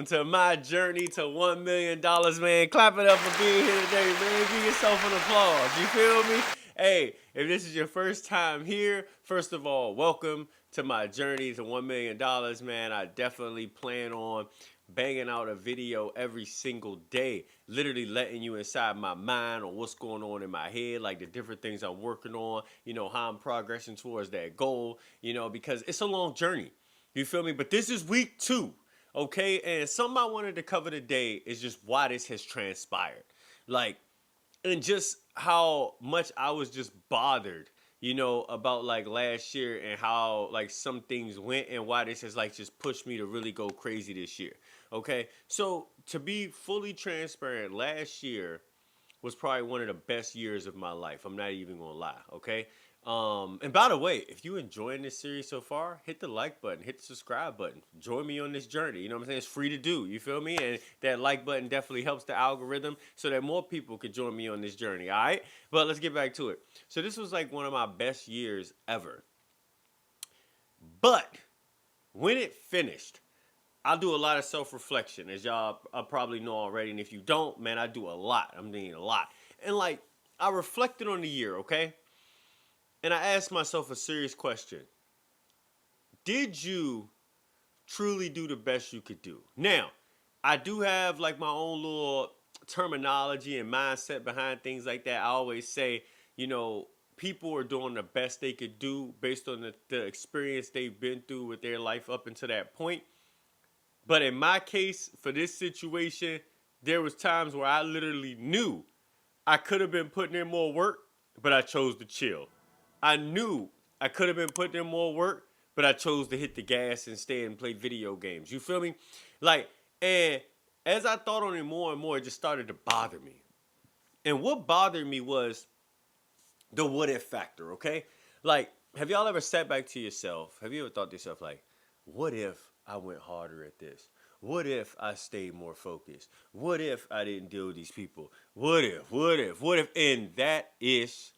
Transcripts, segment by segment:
to my journey to $1 million, man. Clap it up for being here today, man. Give yourself an applause. You feel me? Hey, if this is your first time here, first of all, welcome to my journey to $1 million, man. I definitely plan on banging out a video every single day, literally letting you inside my mind on what's going on in my head, like the different things I'm working on, how I'm progressing towards that goal, because it's a long journey. You feel me? But this is week 2, okay? And something I wanted to cover today is just why this has transpired. Like, and just how much I was just bothered, about like last year and how like some things went and why this has like just pushed me to really go crazy this year. Okay. So to be fully transparent, last year was probably one of the best years of my life. I'm not even gonna lie. Okay. And by the way, if you enjoying this series so far, hit the like button, hit the subscribe button. Join me on this journey. You know what I'm saying? It's free to do. You feel me? And that like button definitely helps the algorithm so that more people could join me on this journey. All right. But let's get back to it. So this was like one of my best years ever. But when it finished, I do a lot of self-reflection, as y'all probably know already. And if you don't, man, I do a lot. I'm doing a lot. And like, I reflected on the year, okay? And I asked myself a serious question. Did you truly do the best you could do? Now, I do have like my own little terminology and mindset behind things like that. I always say, people are doing the best they could do based on the experience they've been through with their life up until that point. But in my case, for this situation, there was times where I literally knew I could have been putting in more work, but I chose to chill. I knew I could have been putting in more work, but I chose to hit the gas and stay and play video games. You feel me? Like, and as I thought on it more and more, it just started to bother me. And what bothered me was the what if factor, okay? Like, have y'all ever sat back to yourself? Have you ever thought to yourself, like, what if I went harder at this? What if I stayed more focused? What if I didn't deal with these people? What if? And that is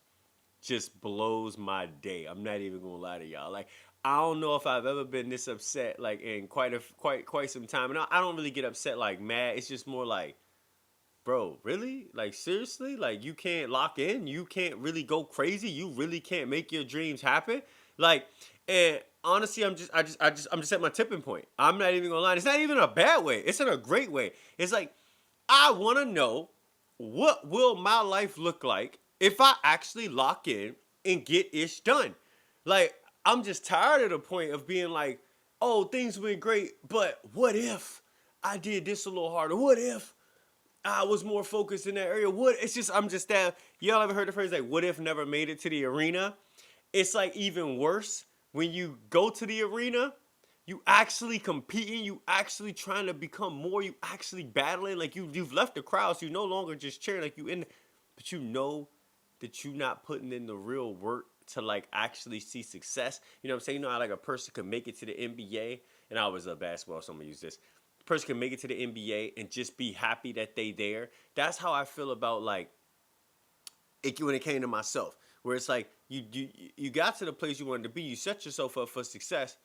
just blows my day. I'm not even gonna lie to y'all. Like, I don't know if I've ever been this upset like in quite some time. And I don't really get upset like mad. It's just more like, bro, really? Like, seriously? Like, you can't lock in? You can't really go crazy? You really can't make your dreams happen? Like, and honestly, I'm just at my tipping point. I'm not even gonna lie. It's not even a bad way. It's in a great way. It's like, I want to know, what will my life look like if I actually lock in and get ish done? Like, I'm just tired of the point of being like, oh, things went great, but what if I did this a little harder? What if I was more focused in that area? I'm just that. Y'all ever heard the phrase like, what if never made it to the arena? It's like even worse when you go to the arena, you actually competing, you actually trying to become more, you actually battling, like you've left the crowd, so you no longer just cheering like you in, but you know that you not putting in the real work to like actually see success. You know what I'm saying? You know how like a person can make it to the NBA, and I was a basketball, so I'm gonna use this. A person can make it to the NBA and just be happy that they there. That's how I feel about like it when it came to myself, where it's like you got to the place you wanted to be, you set yourself up for success,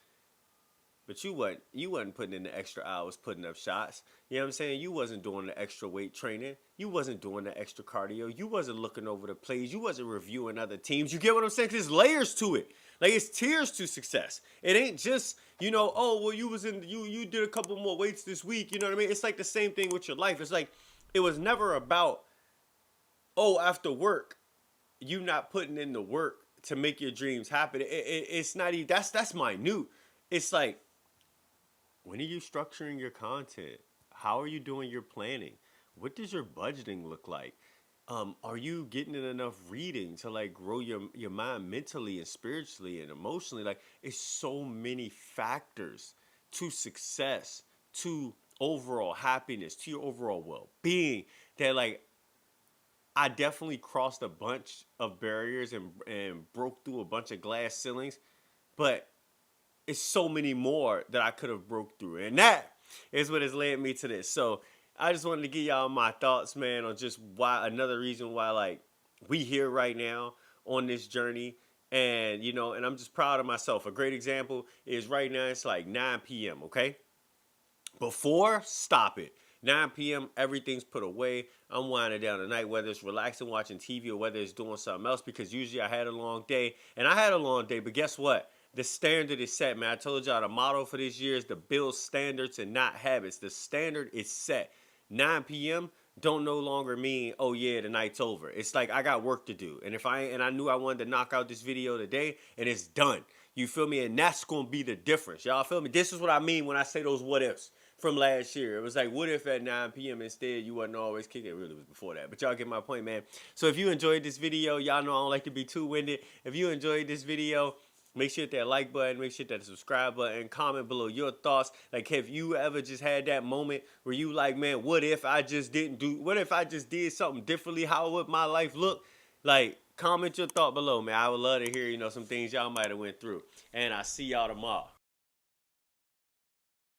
but you wasn't putting in the extra hours, putting up shots. You know what I'm saying? You wasn't doing the extra weight training. You wasn't doing the extra cardio. You wasn't looking over the plays. You wasn't reviewing other teams. You get what I'm saying? 'Cause there's layers to it. Like, it's tiers to success. It ain't just, oh, well, you did a couple more weights this week. You know what I mean? It's like the same thing with your life. It's like, it was never about, oh, after work, you not putting in the work to make your dreams happen. It's not even, that's minute. It's like, when are you structuring your content? How are you doing your planning? What does your budgeting look like? Are you getting in enough reading to like grow your mind mentally and spiritually and emotionally? Like, it's so many factors to success, to overall happiness, to your overall well-being, that like I definitely crossed a bunch of barriers and broke through a bunch of glass ceilings, but it's so many more that I could have broke through. And that is what has led me to this. So I just wanted to give y'all my thoughts, man, on just why, another reason why like we here right now on this journey. And, and I'm just proud of myself. A great example is right now it's like 9 p.m., okay? Before, stop it. 9 p.m., everything's put away. I'm winding down the night, whether it's relaxing, watching TV, or whether it's doing something else, because usually I had a long day. And I had a long day, but guess what? The standard is set, man. I told y'all the motto for this year is to build standards and not habits. The standard is set. 9 p.m. don't no longer mean, oh yeah, the night's over. It's like I got work to do. And I knew I wanted to knock out this video today, and it's done. You feel me? And that's gonna be the difference. Y'all feel me? This is what I mean when I say those what ifs from last year. It was like, what if at 9 p.m. instead you wasn't always kicking? It really was before that. But y'all get my point, man. So if you enjoyed this video, y'all know I don't like to be too winded. If you enjoyed this video, make sure to hit that like button, make sure to hit that subscribe button, comment below your thoughts. Like, have you ever just had that moment where you like, man, what if I just did something differently? How would my life look? Like, comment your thought below, man. I would love to hear, some things y'all might have went through. And I see y'all tomorrow.